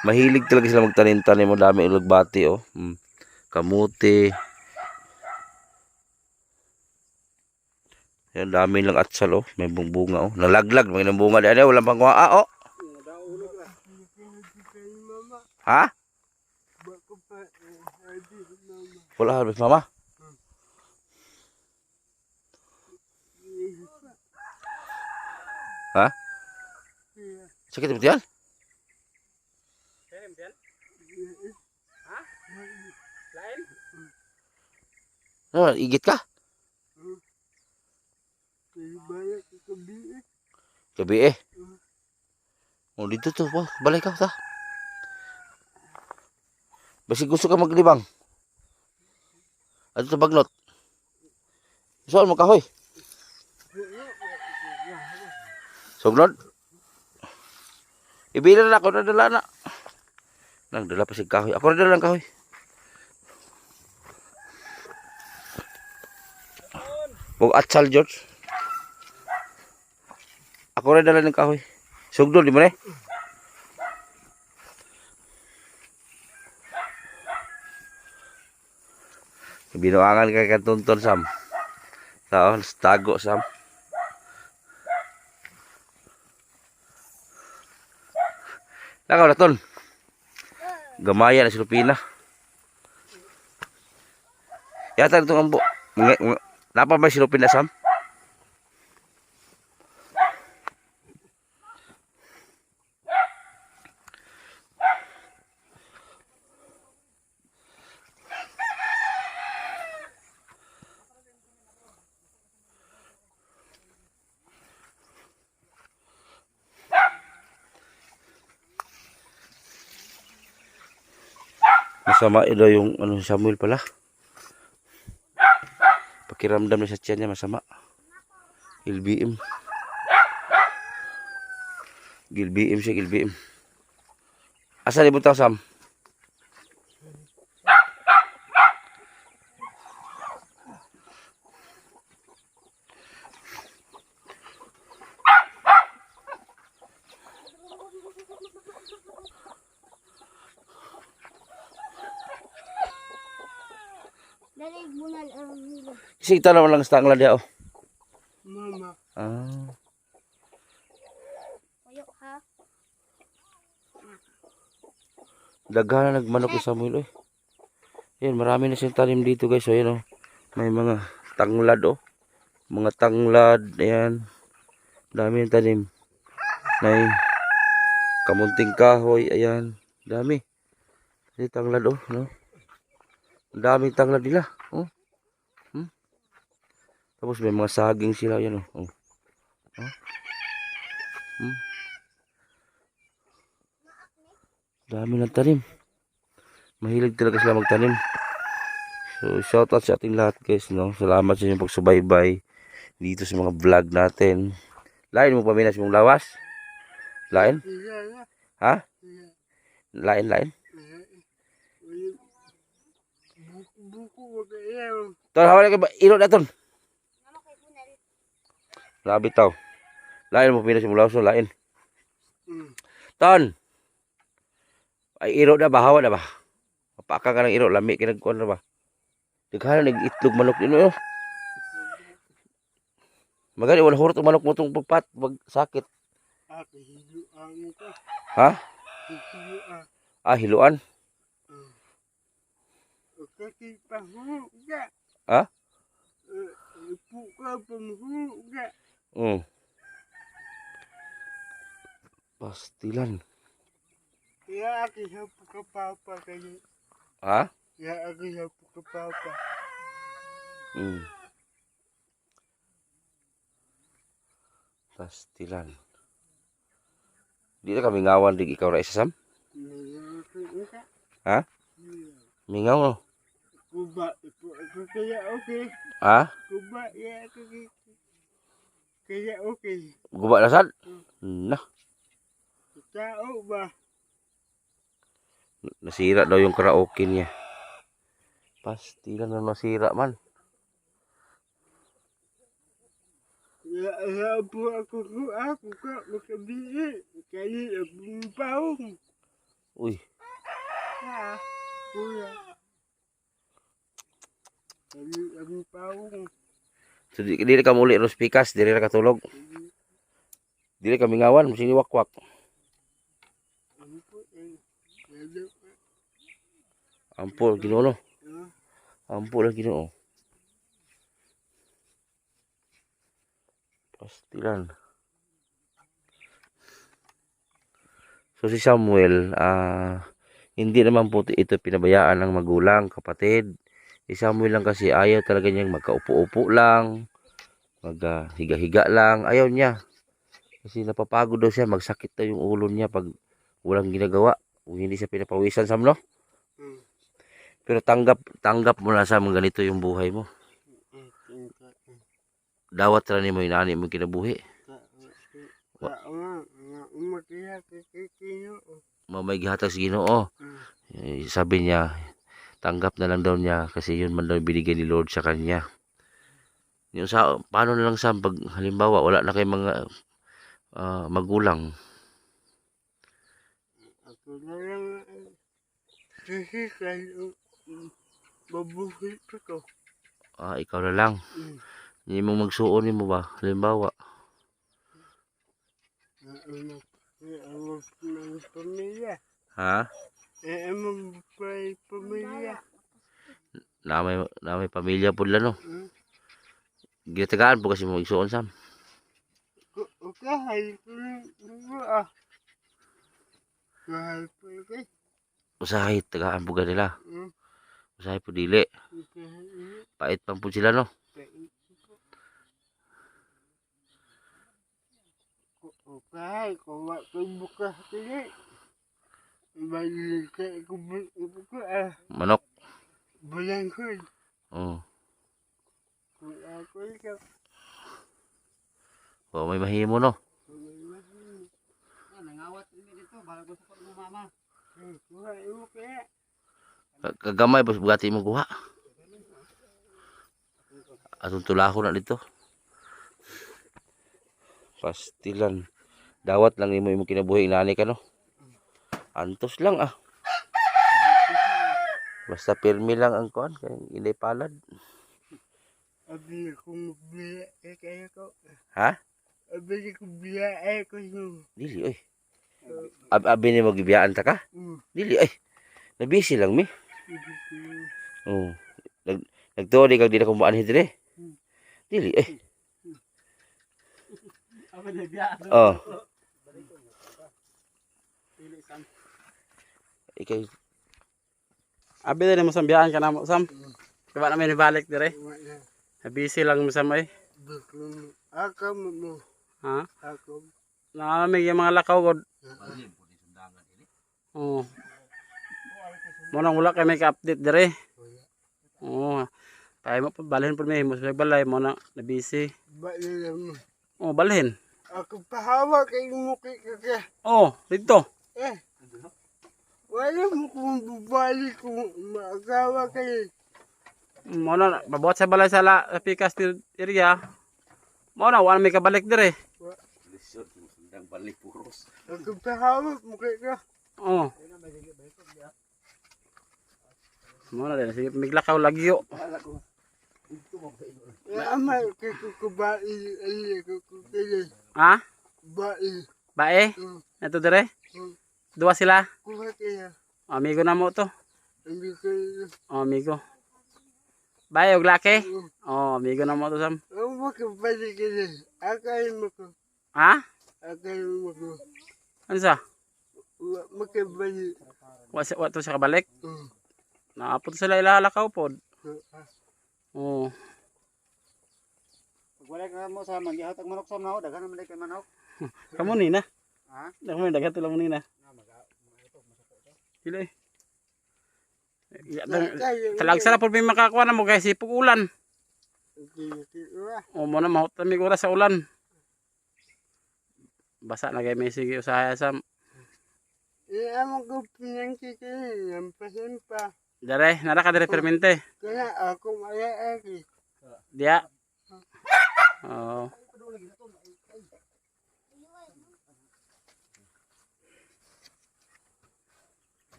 [SPEAKER 1] Mahilig talaga sila magtanim-tanim mo, dami ilog bati oh. Kamuti. Yan dami lang atsal oh, may bunga oh. Nalaglag may nang bunga diyan, walang pangwaa oh. Ha? Wala harvest mama. Ha? Sakit betul?
[SPEAKER 4] Kaya diyan. Ha? Lain?
[SPEAKER 1] No, igit ka? Gabi eh. Oh, dito to, balay ka ta. Basi gusto ka maglibang. Ato to bagnot. Soal mo kahoy. Sugnod. Ibilan na ako na dala na. Nang dala pa si kahoy. Ako na dala ng kahoy. Huwag atsal, George. Ako na dala ng kahoy. Sugnod, di mo na eh. Binuangan kay kantunton, Sam. Tago, Sam. Lakaw na ton. Gamaya na si Lupina. Yata itong ambo. Napa ba silupin na Sam? Masama daw yung ano si Samuel pala. Pakiramdam na sa tiyan niya masama. Gilbiim. Gilbiim siya, gilbiim. Asa ni butaw Sam?
[SPEAKER 3] Dali bunal ang hilo.
[SPEAKER 1] Kasi tanaw lang sa tangla dia oh.
[SPEAKER 4] Mama.
[SPEAKER 1] Ah.
[SPEAKER 3] Kuyo ha.
[SPEAKER 1] Daghan na nagmanok ni Samuel eh. Yan, marami na siyang tanim dito guys. So yan oh. May mga tanglad oh. Mga tanglad, ayan. Dami yung tanim. May kamunting kahoy, ayan. Dami. May tanglad oh, no? Ang daming tanglad nila, oh. Tapos may mga saging sila, yan oh. Dami ng tanim. Mahilig talaga sila magtanim. So, shout out sa ating lahat guys, no? Salamat sa inyong pagsubaybay dito sa mga vlog natin. Lain mo paminas mong lawas? Lain? Ha? Lain? Ton, hawala ka ba? Iro na ton. Labi tao. Lain mo paminas mong lawas, no? Lain. Ton. Ay, iro na ba? Hawa na ba? Mapaka ka ng iro. Lami, kinagkuhan na ba? Daghan nag-itlog manok dino oh. Magani wala hurot manok mo tong pagpat pag sakit. Ha? Ah, hiluan. Ha? Pastilan.
[SPEAKER 4] Ya aku siapa ke papa kayak.
[SPEAKER 1] Ha?
[SPEAKER 4] Ya aku siapa ke papa.
[SPEAKER 1] Pastilan. Di na kami ngawan di ikaw ra isa Sam? Ha? Mingaw no?
[SPEAKER 4] Kuba aku kayak oke.
[SPEAKER 1] Ha?
[SPEAKER 4] Kuba ya aku kayak oke.
[SPEAKER 1] Guba na sad? Nah,
[SPEAKER 4] Tahu ba?
[SPEAKER 1] nasira daw yung karaoke niya. Pastilan na nasira man.
[SPEAKER 4] Ya bu aku kok makabili kali pau.
[SPEAKER 1] Uy,
[SPEAKER 4] Ya. Kuya. Kali pau.
[SPEAKER 1] so di ka muli ros pikas, diri ra katulog. Dili kami ngawan, mesti wakwak. Ampul Ginoo. Ampul lang Ginoo. Pastilan. So si Samuel, hindi naman po ito pinabayaan ng magulang, kapatid. Si Samuel lang kasi ayaw talaga niyang magkaupo-upo lang, maghiga-higa lang. Ayaw niya. Kasi napapagod daw siya, magsakit daw yung ulo niya pag walang ginagawa. O hindi siya pinapawisan, Sam, no? Pero tanggap mo na sa mga ganito yung buhay mo. Dawat ra nimo inani mo kinabuhi. Mamay gihatag sa Ginoo. Sabi niya, tanggap na lang daw niya kasi yun man daw binigay ni Lord sa kanya. Yung sa paano na lang sa pag halimbawa wala na kay mga magulang.
[SPEAKER 4] Ako na lang kasi kayo mabuhay ko.
[SPEAKER 1] Ikaw na lang. Hindi mo magsuon mo ba? Halimbawa.
[SPEAKER 4] Ang pamilya.
[SPEAKER 1] Ha?
[SPEAKER 4] Ang pamilya.
[SPEAKER 1] na may pamilya po la no. Gitagaan po kasi mo igsuon sam.
[SPEAKER 5] Kahal ko na kahal po kay
[SPEAKER 1] Usahay tagaan po nila.
[SPEAKER 5] Mm.
[SPEAKER 1] Usahay po dili.
[SPEAKER 5] kahal
[SPEAKER 1] Pait pang po sila no.
[SPEAKER 5] kahal ko wa ko buka kini balik ko buka
[SPEAKER 1] Manok.
[SPEAKER 5] bulan ko
[SPEAKER 1] Oh.
[SPEAKER 5] kung ako ikaw
[SPEAKER 1] O may mahimo no.
[SPEAKER 4] Nangawat ini dito bago sa mo mama.
[SPEAKER 5] kuha mo kaya
[SPEAKER 1] Kagamay bas bugati mo kuha. Atong tulaho na dito. Pastilan. Dawat lang imo kinabuhi inani ka no. Antos lang ah. Basta pirmi lang ang kuan kay ilay palad.
[SPEAKER 5] abi ko biya kaya ko
[SPEAKER 1] Ha?
[SPEAKER 5] abi ko biya ko no
[SPEAKER 1] Dili oy. Abi ni magibiyaan ta ka? Dili ay. Nabisi lang mi. Oh. Nagtuo di kag di na kumaan dire. Dili ay.
[SPEAKER 4] Ako na biya.
[SPEAKER 1] Oh. Ikay
[SPEAKER 6] Abi din mo sambiyaan ka na mo sam. Diba namin ibalik dire.
[SPEAKER 5] wala
[SPEAKER 6] Busy lang mo sam ay.
[SPEAKER 5] bakong ako mo
[SPEAKER 6] Ha?
[SPEAKER 5] ako
[SPEAKER 6] Namamig yung mga lakaw god. Oo. Mo nang wala kay may ka-update dire. Oo. Kaya mo pa balhin po may mo sa balay mo na busy.
[SPEAKER 5] balik mo
[SPEAKER 6] Oh, balhin.
[SPEAKER 5] ako pahawa kay mo kay ka
[SPEAKER 6] Oh, dito.
[SPEAKER 5] wala mo kung bubalik kung magawa kay
[SPEAKER 6] Mo na babuhat sa balay sa Pikas area. Mo na wala may kabalik dire.
[SPEAKER 1] balik puros.
[SPEAKER 5] ako pahawa mo kay ka
[SPEAKER 6] Oh. Mo na din sige miglakaw lagyo.
[SPEAKER 5] ama kay ko ba ko kay
[SPEAKER 6] Ha?
[SPEAKER 5] ba
[SPEAKER 6] Bae? Ito dire? Dua sila.
[SPEAKER 5] kuha kaya
[SPEAKER 6] Amigo na mo to.
[SPEAKER 5] hindi ko
[SPEAKER 6] Oh, amigo. Bae og laki? Oh, amigo na mo to sam.
[SPEAKER 5] mo ka balik kay akay mo ko
[SPEAKER 6] Ha?
[SPEAKER 5] akay mo ko
[SPEAKER 6] Ano sa?
[SPEAKER 5] mo ka balik
[SPEAKER 6] Wa to siya kabalik. Naapot sila ilalakaw pod. Oh.
[SPEAKER 4] Pag wala ka mo sa mangihat ang manok sa mao daghan man kay manok.
[SPEAKER 6] Kamu ni na.
[SPEAKER 4] Ha?
[SPEAKER 6] Kamu ni dagat lang ni na. Dili. Talag sana pod may makakuha na mo kay sipog ulan. O mo na mahot mi oras sa ulan. Basa na kay may sige usaya sam.
[SPEAKER 5] Amo ko pinang kikay nampasin pa
[SPEAKER 6] Dere, nara ka dire permente.
[SPEAKER 5] kaya ako maya aki
[SPEAKER 6] Dia. Oh.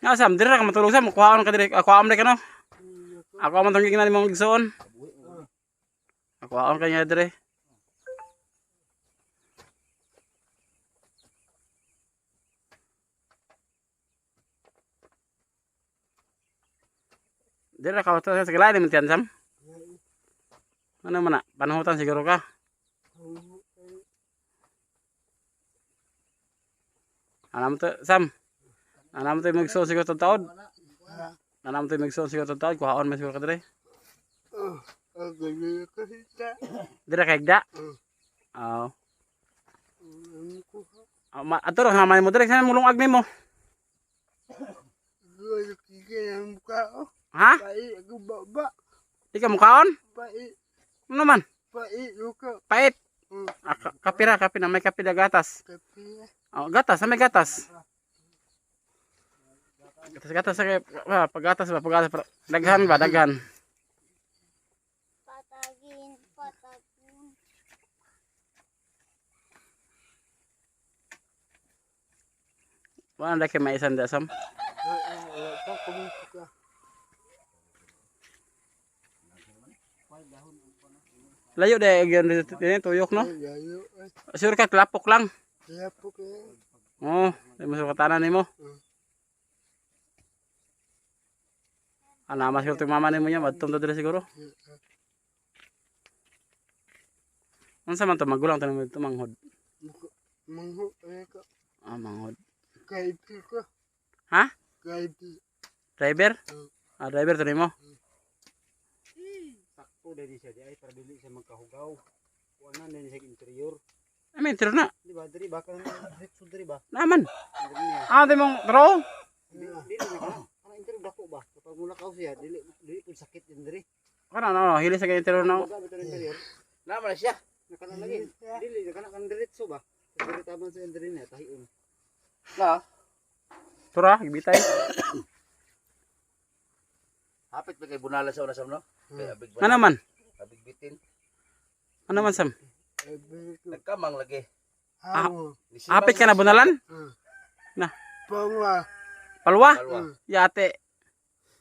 [SPEAKER 6] Nga sam, dire ka matulog sam, kuhaan ka dire, ako amre ka no. Ako man tong gingnan mo gigsoon. Ako aon ka niya dire. Dire ka to sa gilay ni tiyan sam. Ano man na, panahutan siguro ka. Anam to sam. Anam to magso siguro to taod. Anam to magso siguro to taod, kuhaon man siguro ka dire.
[SPEAKER 5] ako na kahita
[SPEAKER 6] Dire kay da. Oh.
[SPEAKER 5] amo ko
[SPEAKER 6] Ato ra hamay mo dire sa mulong agni mo.
[SPEAKER 5] gulo kikay ang mukha
[SPEAKER 6] Ha?
[SPEAKER 5] pai ako baba
[SPEAKER 6] Ikaw mukhaon?
[SPEAKER 5] pai
[SPEAKER 6] Ano man?
[SPEAKER 5] pai luka
[SPEAKER 6] Pait. Kapira, kapi na may kapi na gatas.
[SPEAKER 5] tapi
[SPEAKER 6] Oh, gatas, may gatas. Gatas pagatas ba, daghan ba, daghan.
[SPEAKER 3] Patagin, patagin.
[SPEAKER 6] Wala na kay may isan da sam.
[SPEAKER 5] pa kumusta
[SPEAKER 6] Layo de gyud tuyok no.
[SPEAKER 5] layo
[SPEAKER 6] Sure ka klapok lang.
[SPEAKER 5] kaya po kaya
[SPEAKER 6] Oh, di mo sukatanan nimo. Namas ko mama nimo niya madtom to dire siguro. Unsa man to magulang tanong mo manghod.
[SPEAKER 5] Mangho ko.
[SPEAKER 6] Manghod.
[SPEAKER 5] Kaipi ko.
[SPEAKER 6] Ha?
[SPEAKER 5] Kaipi.
[SPEAKER 6] Driver? Driver to nimo.
[SPEAKER 4] Sakto diri siya di ay para dili siya magkahugaw. Wala na siya interior.
[SPEAKER 6] Amin tiro na.
[SPEAKER 4] Di ba diri ba kan direksyon diri ba?
[SPEAKER 6] Naman.
[SPEAKER 4] Diri niya.
[SPEAKER 6] Di mong tro.
[SPEAKER 4] Dili na ana interior dako ba? Kapag mulakaw siya dili pud sakit din diri.
[SPEAKER 6] Kana no, hili sa kay tiro no.
[SPEAKER 4] Baga bitaw interior.
[SPEAKER 1] Naman na siya.
[SPEAKER 4] Nakana lagi. Dili nakana kan diretso ba? Diri taban sa diri niya tahion.
[SPEAKER 1] Na.
[SPEAKER 6] Tura, gibitay.
[SPEAKER 1] Hapit pa kay bunala sa una sam no. Kay abig ba?
[SPEAKER 6] Ano man?
[SPEAKER 1] Abig bitin.
[SPEAKER 6] Ano man sam?
[SPEAKER 5] Kaipi ko.
[SPEAKER 1] Nagkamang lagi.
[SPEAKER 5] Hamo.
[SPEAKER 6] Apit ka na bunalan? Na,
[SPEAKER 5] Pawa.
[SPEAKER 6] palwa?
[SPEAKER 1] Palwa.
[SPEAKER 6] Yate.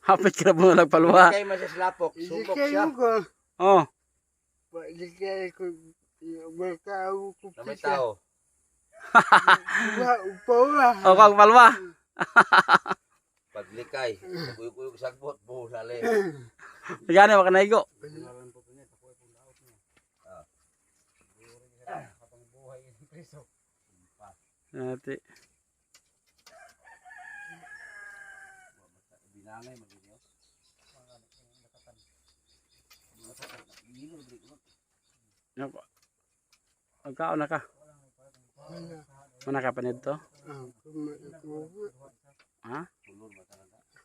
[SPEAKER 6] Apit ka na bunalan palwa.
[SPEAKER 1] Kay man siya slapok, subok siya.
[SPEAKER 5] Ikay ko.
[SPEAKER 6] Oh,
[SPEAKER 5] Ikay ko. Makao ko.
[SPEAKER 1] Na may tao.
[SPEAKER 5] Pawa.
[SPEAKER 6] oh kag palwa.
[SPEAKER 1] Paglikay, kuyog-kuyog sagbot, bunali.
[SPEAKER 6] Gani wa kanaigo.
[SPEAKER 4] Ngalan po niya tapoy pud laot niya. Kapang buhay in preso.
[SPEAKER 6] Yate.
[SPEAKER 1] Binangay magiging.
[SPEAKER 6] Yoko. Agkaon na ka. Mana ka panid to? Ha?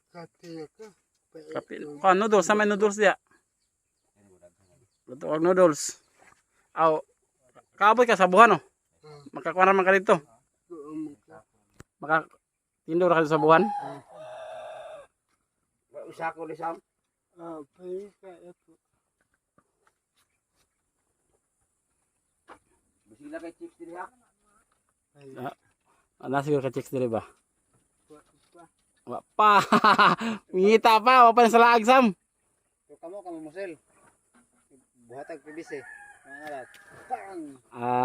[SPEAKER 5] Kati ka.
[SPEAKER 6] Kapin. Noodles, sa may noodles dia. Luto og noodles. Aw, kaabot ka sa buhan oh. Makakuha man ka dito. Makatindor ka sa buhan.
[SPEAKER 1] Usa ko ni Sam. Bisig na kay chicks diri ha.
[SPEAKER 6] Siguro ka chicks diri ba? Wa pa. Ngita pa, wa pa sa laag Sam.
[SPEAKER 4] So kamo musel. Buhatag pibis eh. Mga alat. Bang!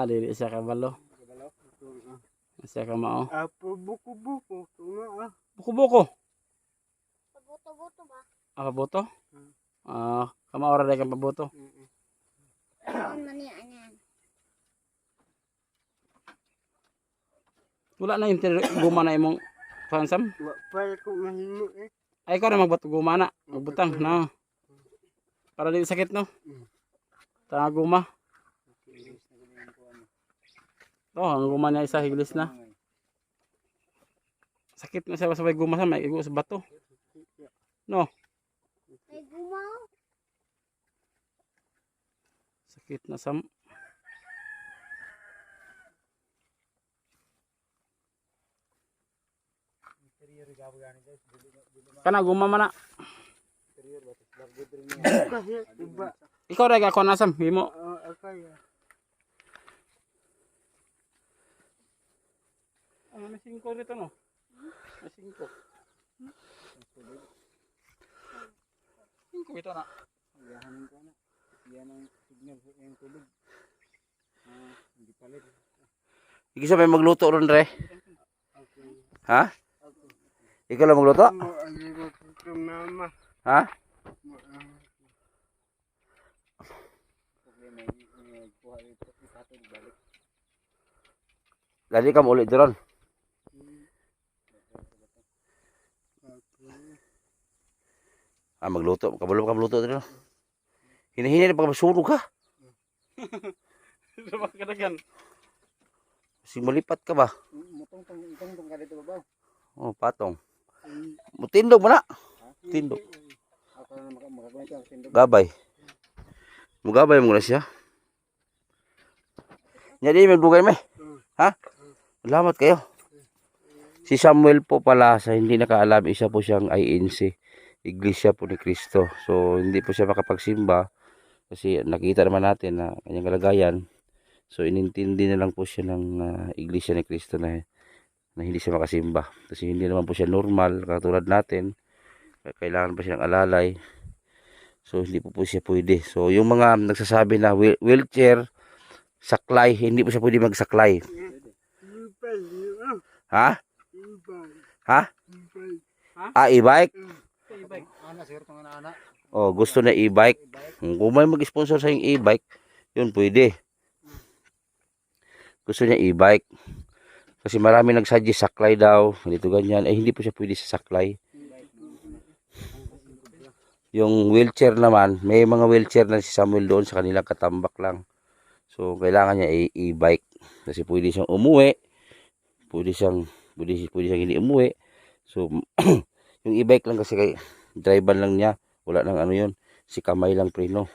[SPEAKER 6] Dili siya kabalo.
[SPEAKER 4] Kabalo.
[SPEAKER 6] Siya ka mao.
[SPEAKER 5] Apo buko-buko.
[SPEAKER 6] Buko-buko.
[SPEAKER 3] Pabuto-buto ba?
[SPEAKER 6] Paboto? Kama ora day kang paboto.
[SPEAKER 3] Ano man yan?
[SPEAKER 6] Wala na yung guma na imong Sam.
[SPEAKER 5] Para ko mahimo eh.
[SPEAKER 6] Ay ikaw na magbato guma na. Magbutang na. Para di sakit no. Tanga guma. Ang guma niya isa higlis na. Sakit na siya sa may guma sa may igo sa bato. No.
[SPEAKER 3] Ay, gumaw.
[SPEAKER 6] Sakit na Sam. Kana guma man na.
[SPEAKER 5] Kasi iba.
[SPEAKER 6] Ikaw ray ako na Sam. Himo.
[SPEAKER 5] Akaya.
[SPEAKER 6] May 5 rito no. May 5. 5 ito na.
[SPEAKER 4] Yahanin ko na. Yan ang signal sa yung tubig. Hindi palit.
[SPEAKER 1] Ikaw sa may magluto ron re. Ha? Ikaw lang magluto?
[SPEAKER 5] Mo ko mama.
[SPEAKER 1] Ha?
[SPEAKER 4] Problema yung kuha ito. Ikato balik.
[SPEAKER 1] Dali ka mo ulit doon. Magluto. Kabalo ka magluto doon. Hinahinay na pagkasurog ka.
[SPEAKER 6] Ito ba kadagan?
[SPEAKER 1] Kasi malipat ka ba?
[SPEAKER 4] Mutong ka dito babaw.
[SPEAKER 1] Oh, patong. Mutindog mo na. Tindog.
[SPEAKER 4] Ako na makakuha ito. Tindog.
[SPEAKER 1] Gabay. Mugabay mo na siya. Nyari magdugay me. Ha? Salamat kayo. Si Samuel po pala sa hindi nakaalam, isa po siyang INC, Iglesia po ni Cristo. So hindi po siya makapagsimba kasi nakita naman natin na kanyang kalagayan. So inintindi na lang po siya ng Iglesia ni Cristo na hindi siya makasimba. Kasi hindi naman po siya normal katulad natin. Kailangan pa siya ng alalay. So hindi po siya pwede. So yung mga nagsasabi na wheelchair, saklay, hindi po siya pwede magsaklay. Ha? Ha? E-bike?
[SPEAKER 4] ana sir tong ana.
[SPEAKER 1] Oh, gusto na e-bike. Kung may mag-sponsor sa yung e-bike, yun pwede. Gusto niya e-bike. Kasi marami nagsuggest saklay daw, dito ganyan. Eh hindi po siya pwede sa saklay. Yung wheelchair naman, may mga wheelchair na si Samuel doon sa kanilang katambak lang. So kailangan niya e-bike kasi pwede siyang umuwi. Pwede siyang hindi umuwi. So yung e-bike lang kasi kay driver lang niya. Wala nang ano yun. Si kamay lang preno.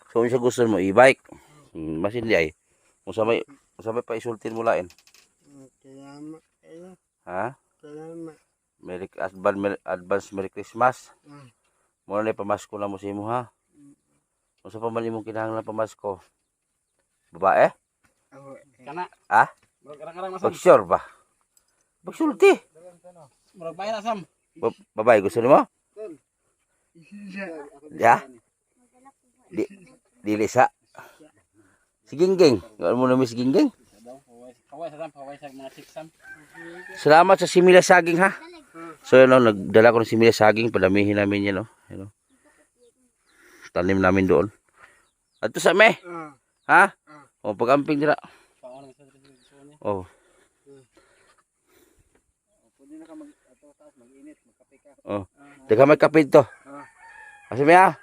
[SPEAKER 1] So kung siya gusto mo e-bike. Mas hindi ay. Kung sabay pa isultin mo lain.
[SPEAKER 5] Salamat kayo.
[SPEAKER 1] Ha?
[SPEAKER 5] Salamat.
[SPEAKER 1] Advance Merry Christmas.
[SPEAKER 5] Mm.
[SPEAKER 1] Muna na pamasko na mo sa imo ha. Kung sa pamali mong kinahanglan pamasko. Babae?
[SPEAKER 5] Ako.
[SPEAKER 6] Kana.
[SPEAKER 1] Ha?
[SPEAKER 6] Murag karang-karang na Sam.
[SPEAKER 1] Pag-sure ba? Pagsulti.
[SPEAKER 6] Murag bahay na Sam.
[SPEAKER 1] Babae, gusto mo? Ya? Dili sa. Si Gingging. Ano mo namin si Gingging?
[SPEAKER 6] Paway sa Sam, paway sa mga chicks Sam.
[SPEAKER 1] Salamat sa simila saging ha. So yun, no, nagdala ko ng simila saging. Padamihin namin yan. No? Yun, no? Tanim namin doon. At to sa me. Ha? O pag-amping nila.
[SPEAKER 6] Paano sa gusto niya.
[SPEAKER 1] Oh.
[SPEAKER 4] Pwede na ka ato taas mag-init, magkape ka.
[SPEAKER 1] Oh. Teka may kapit to. Kasi may ha.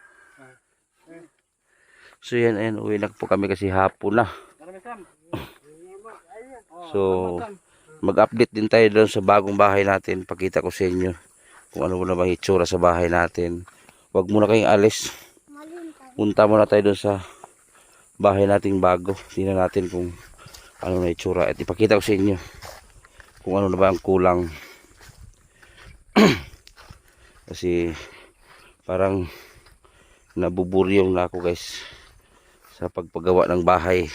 [SPEAKER 1] So yan, ayan, uwi na po kami kasi hapon na.
[SPEAKER 6] Marami Sam.
[SPEAKER 1] So, mag-update din tayo doon sa bagong bahay natin. Pakita ko sa inyo kung ano na ba itsura sa bahay natin. Huwag muna kayong alis. Punta muna tayo doon sa bahay nating bago. Tingnan natin kung ano na itsura. At ipakita ko sa inyo kung ano na ba ang kulang. Kasi parang nabuburyong na ako guys sa pagpagawa ng bahay.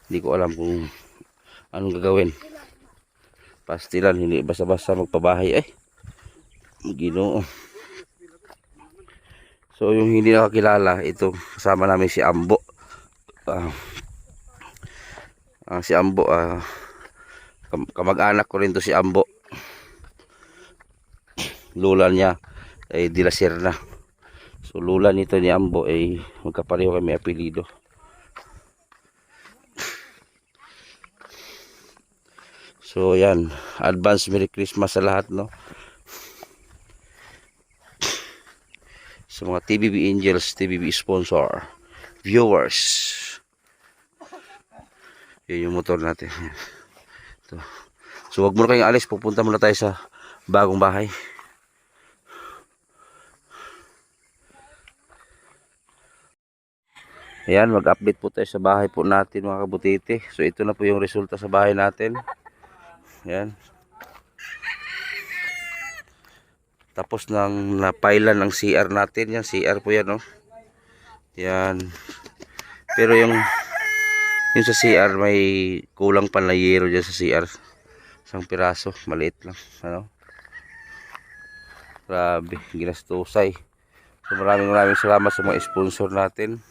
[SPEAKER 1] Hindi ko alam kung anong gagawin. Pastilan, hindi basta-basta magpabahay eh. Ginoo. So yung hindi nakakilala, ito kasama namin si Ambo. Si Ambo, kamag-anak ko rin to si Ambo. Lula niya ay Dilasir na. So lula nito ni Ambo ay magkapareho kami apelido. So yan, advance Merry Christmas sa lahat, no. Sa mga TBB Angels, TBB sponsor, viewers. Yan yung motor natin. Ito. So wag muna kayong alis, pupunta muna tayo sa bagong bahay. Ayan, mag-update po tayo sa bahay po natin mga kabutiti. So ito na po yung resulta sa bahay natin. Ayan. Tapos nang napailan ng CR natin. Yan, CR po yan, no. Yan. Pero yung sa CR may kulang pa na yero dyan sa CR. Isang piraso, maliit lang. Ano? Grabe, ginastusay. So maraming salamat sa mga sponsor natin.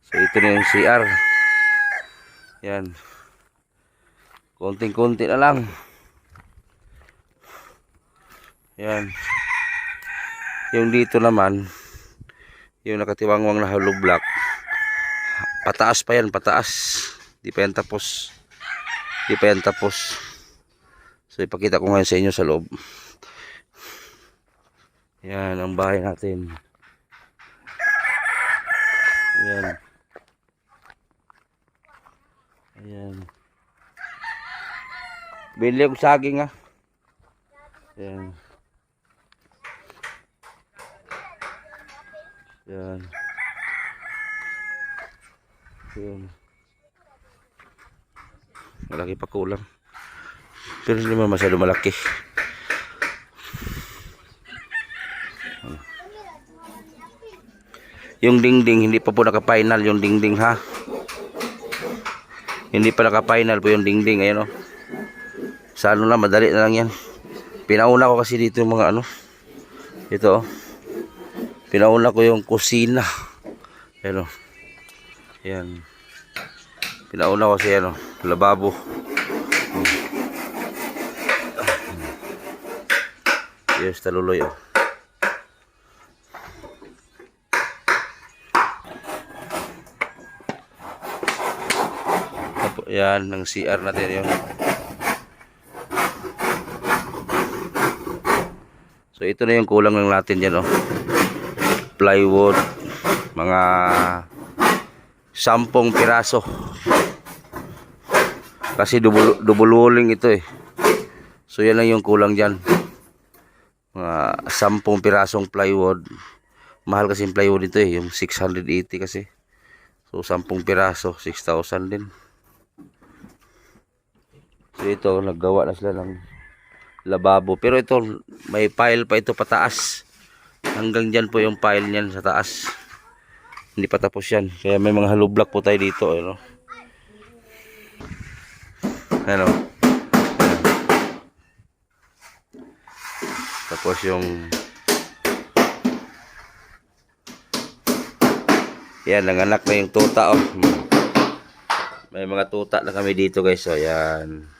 [SPEAKER 1] So ito na yung CR. Yan. Konting-konti na lang. Yan. Yung dito naman, yung nakatiwangwang na hollow block, pataas pa yan, pataas. Di pa yan tapos. Di pa yan tapos. So ipakita ko ngayon sa inyo sa loob. Yan ang bahay natin. Yan. Ayan. Bili akong saging ha. Ayan. Ayan. Ayan. Malaki pa kulang. Pero hindi naman masyado malaki. Yung dingding hindi pa po naka-final yung dingding ha. Hindi pa naka-final po yung dingding. Ayan o. Sa ano lang, madali na lang yan. Pinauna ko kasi dito yung mga ano. Ito o. Pinauna ko yung kusina. Ayan o. Ayan. Pinauna ko kasi ano, lababo. Yes, taluloy oh. Yan, ng CR natin yun. So ito na yung kulang lang natin dyan oh. Plywood, mga 10 piraso. Kasi double walling ito eh. So yan lang yung kulang dyan. Mga 10 pirasong plywood. Mahal kasi yung plywood ito eh, yung 680 kasi. So 10 piraso, 6,000 din. So ito, naggawa na sila ng lababo. Pero ito, may pile pa ito pataas. Hanggang dyan po yung pile niyan sa taas. Hindi pa tapos yan. Kaya may mga hollow block po tayo dito. Ano? Ano? Tapos yung yan, nanganak na yung tuta oh. May mga tuta na kami dito guys. So yan.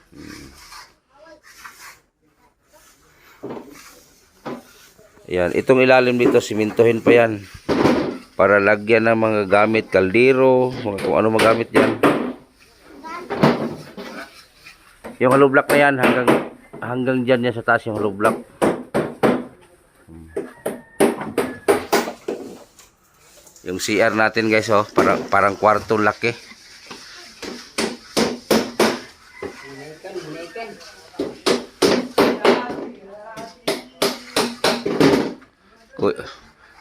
[SPEAKER 1] Yan, itong ilalim dito simintuhin pa yan para lagyan ng mga gamit, kaldero, mga kung ano magamit yan. Yung hollow block na yan hanggang dyan yan sa taas yung hollow block. Yung CR natin guys oh, parang kwarto laki.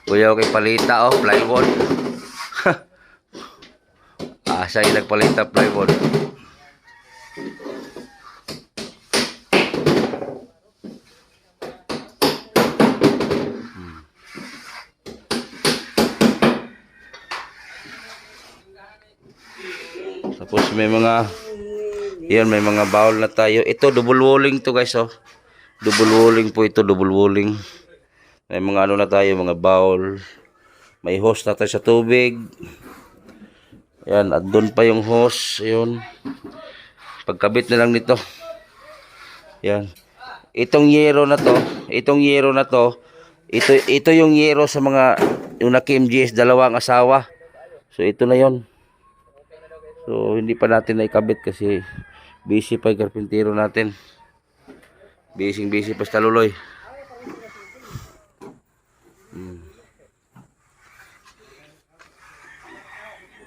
[SPEAKER 1] Kuya kay palita oh, plywood. Siya yung nagpalita plywood. Tapos may mga yan, may mga bowl na tayo. Ito double walling to guys oh. Double walling po ito, double walling. May mga ano na tayo, mga bowl. May hose na tayo sa tubig. Yan, at doon pa yung hose. Ayun. Pagkabit na lang nito. Yan. Itong yero na to, ito yung yero sa mga yung naki-MGS, dalawang asawa. So ito na yon. So hindi pa natin naikabit kasi busy pa yung karpintero natin. Busy pa sa taluloy.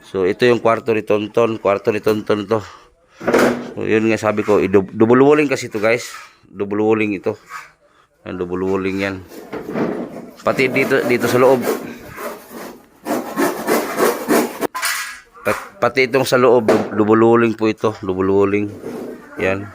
[SPEAKER 1] So ito yung kwarto ni Tonton to. So yun nga sabi ko, double walling kasi ito guys. Double walling ito. Yan, double walling yan. Pati dito sa loob. Pati itong sa loob, double walling po ito, double walling. Yan.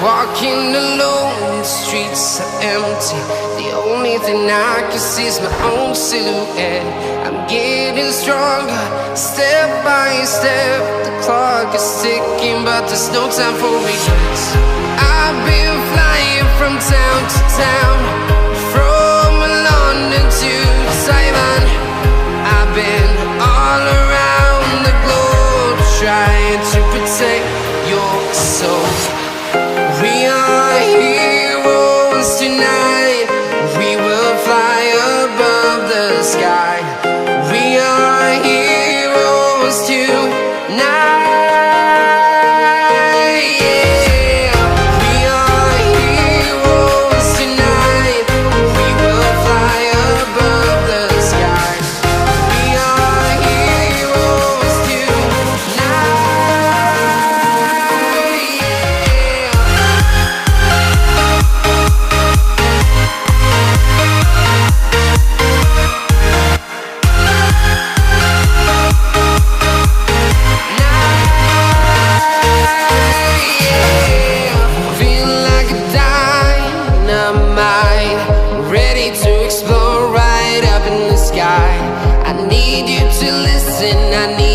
[SPEAKER 2] Walking alone, the streets are empty. The only thing I can see is my own silhouette. I'm getting stronger, step by step. The clock is ticking, but there's no time for regrets. I've been flying from town to town, from London to Taiwan. I've been all around the globe, trying to protect your soul. We are heroes tonight. We will fly above the sky. We are heroes tonight. Yeah. We are heroes tonight. We will fly above the sky. We are heroes tonight. I need you to listen, I need